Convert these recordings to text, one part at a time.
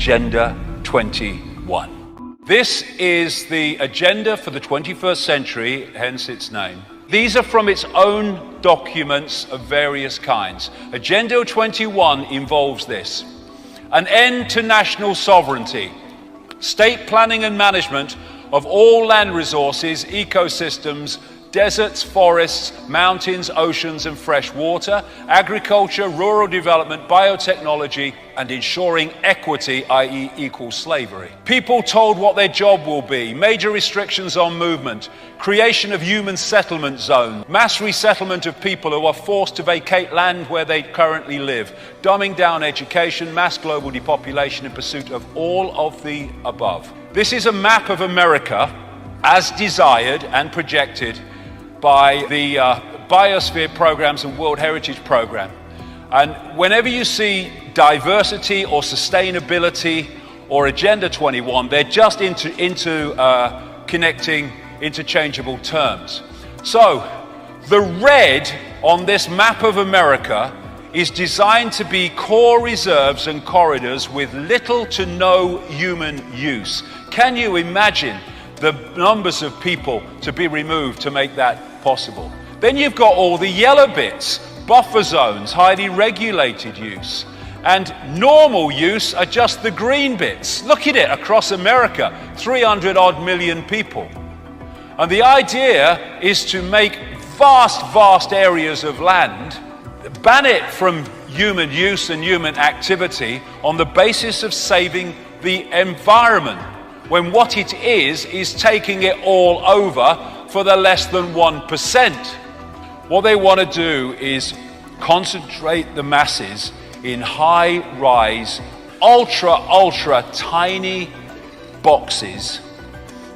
Agenda 21. This is the agenda for the 21st century, hence its name. These are from its own documents of various kinds. Agenda 21 involves this: an end to national sovereignty, state planning and management of all land resources, ecosystems, deserts, forests, mountains, oceans and fresh water, agriculture, rural development, biotechnology, and ensuring equity, i.e. equal slavery. People told what their job will be, major restrictions on movement, creation of human settlement zones, mass resettlement of people who are forced to vacate land where they currently live, dumbing down education, mass global depopulation in pursuit of all of the above. This is a map of America as desired and projected by the Biosphere Programs and World Heritage Program. And whenever you see diversity or sustainability or Agenda 21, they're just into connecting interchangeable terms. So the red on this map of America is designed to be core reserves and corridors with little to no human use. Can you imagine the numbers of people to be removed to make that possible? Then you've got all the yellow bits, buffer zones, highly regulated use, and normal use are just the green bits. Look at it across America, 300 odd million people. And the idea is to make vast areas of land, ban it from human use and human activity on the basis of saving the environment, when what it is taking it all over for the less than 1%. What they want to do is concentrate the masses in high-rise, ultra tiny boxes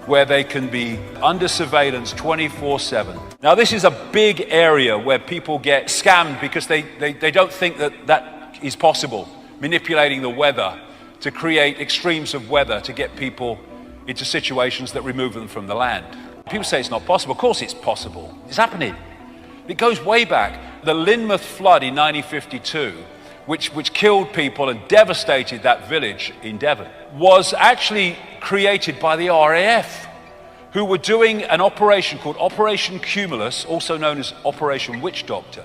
where they can be under surveillance 24/7. Now this is a big area where people get scammed because they don't think that is possible, manipulating the weather to create extremes of weather to get people into situations that remove them from the land. People say it's not possible. Of course it's possible. It's happening. It goes way back. The Lynmouth flood in 1952, which killed people and devastated that village in Devon, was actually created by the RAF, who were doing an operation called Operation Cumulus, also known as Operation Witch Doctor,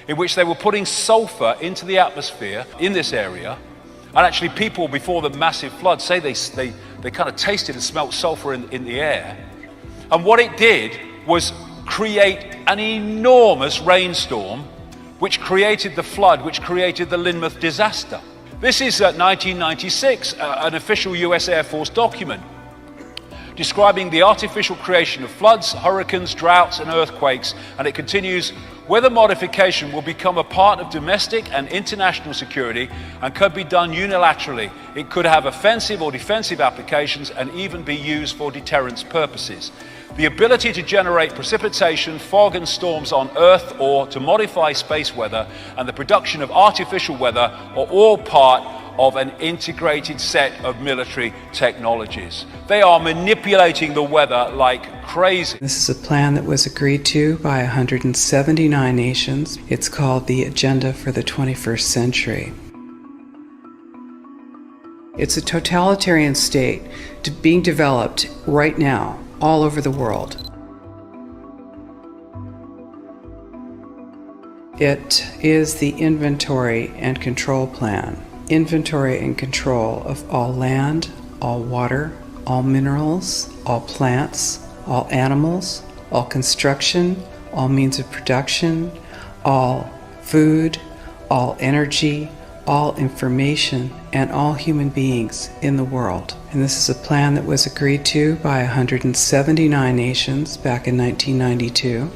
in which they were putting sulfur into the atmosphere in this area. And actually people before the massive flood say they kind of tasted and smelt sulfur in the air. And what it did was create an enormous rainstorm, which created the flood, which created the Lynmouth disaster. This is 1996, an official US Air Force document describing the artificial creation of floods, hurricanes, droughts, and earthquakes. And it continues, weather modification will become a part of domestic and international security and could be done unilaterally. It could have offensive or defensive applications and even be used for deterrence purposes. The ability to generate precipitation, fog and storms on Earth or to modify space weather and the production of artificial weather are all part of an integrated set of military technologies. They are manipulating the weather like crazy. This is a plan that was agreed to by 179 nations. It's called the Agenda for the 21st Century. It's a totalitarian state being developed right now all over the world. It is the inventory and control plan. Inventory and control of all land, all water, all minerals, all plants, all animals, all construction, all means of production, all food, all energy, all information, and all human beings in the world. And this is a plan that was agreed to by 179 nations back in 1992.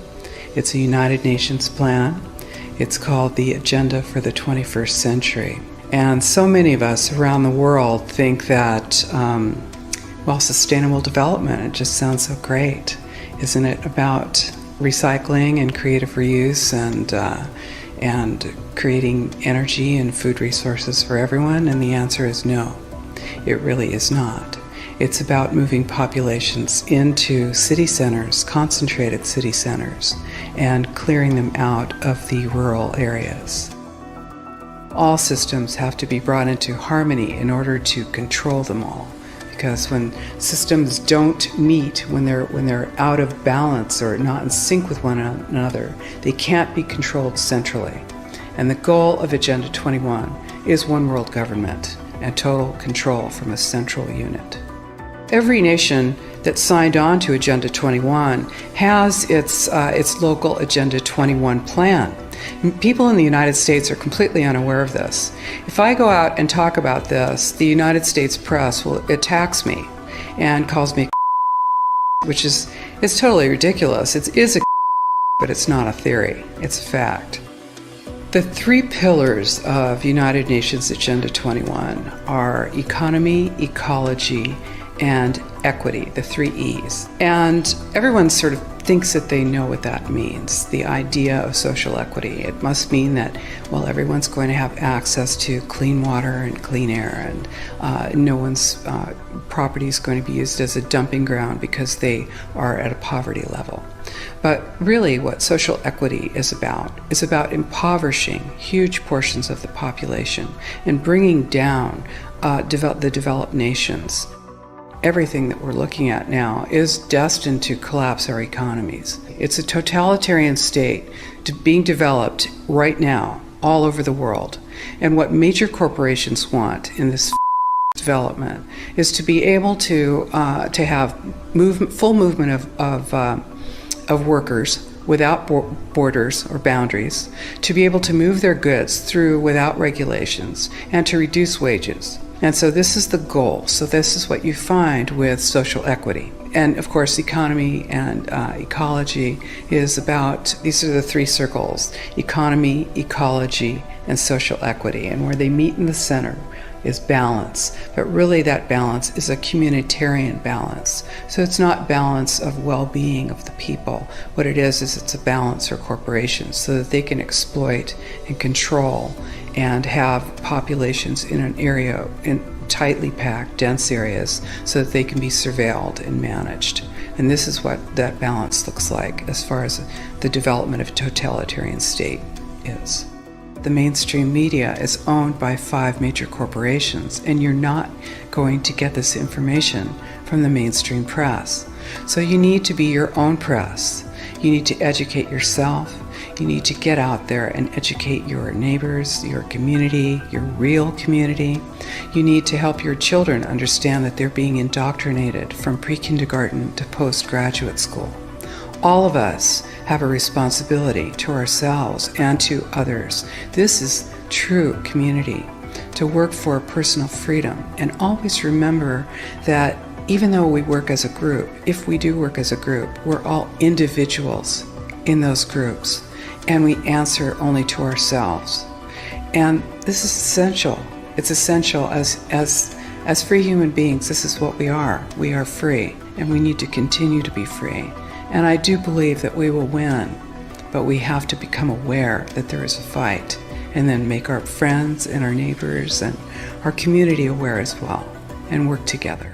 It's a United Nations plan. It's called the Agenda for the 21st Century. And so many of us around the world think that, sustainable development, it just sounds so great. Isn't it about recycling and creative reuse and creating energy and food resources for everyone? And the answer is no, it really is not. It's about moving populations into city centers, concentrated city centers, and clearing them out of the rural areas. All systems have to be brought into harmony in order to control them all. Because when systems don't meet, when they're out of balance or not in sync with one another, they can't be controlled centrally. And the goal of Agenda 21 is one world government and total control from a central unit. Every nation that signed on to Agenda 21 has its local Agenda 21 plan. People in the United States are completely unaware of this. If I go out and talk about this, the United States press attacks me and calls me which is totally ridiculous. It is a but it's not a theory. It's a fact. The three pillars of United Nations Agenda 21 are economy, ecology, and equity, the three E's. And everyone sort of thinks that they know what that means, the idea of social equity. It must mean that, well, everyone's going to have access to clean water and clean air, and no one's property is going to be used as a dumping ground because they are at a poverty level. But really what social equity is about impoverishing huge portions of the population and bringing down the developed nations. Everything that we're looking at now is destined to collapse our economies. It's a totalitarian state being developed right now all over the world. And what major corporations want in this development is to be able to have full movement of workers without borders or boundaries, to be able to move their goods through without regulations, and to reduce wages. And so this is the goal. So this is what you find with social equity. And of course, economy and ecology is about, these are the three circles: economy, ecology, and social equity. And where they meet in the center is balance. But really that balance is a communitarian balance. So it's not balance of well-being of the people. What it is it's a balance for corporations so that they can exploit and control and have populations in an area, in tightly packed, dense areas, so that they can be surveilled and managed. And this is what that balance looks like as far as the development of a totalitarian state is. The mainstream media is owned by 5 major corporations, and you're not going to get this information from the mainstream press. So you need to be your own press. You need to educate yourself. You need to get out there and educate your neighbors, your community, your real community. You need to help your children understand that they're being indoctrinated from pre-kindergarten to postgraduate school. All of us have a responsibility to ourselves and to others. This is true community, to work for personal freedom. And always remember that even though we work as a group, if we do work as a group, we're all individuals in those groups, and we answer only to ourselves. And this is essential. It's essential as free human beings. This is what we are. We are free, and we need to continue to be free. And I do believe that we will win, but we have to become aware that there is a fight, and then make our friends and our neighbors and our community aware as well, and work together.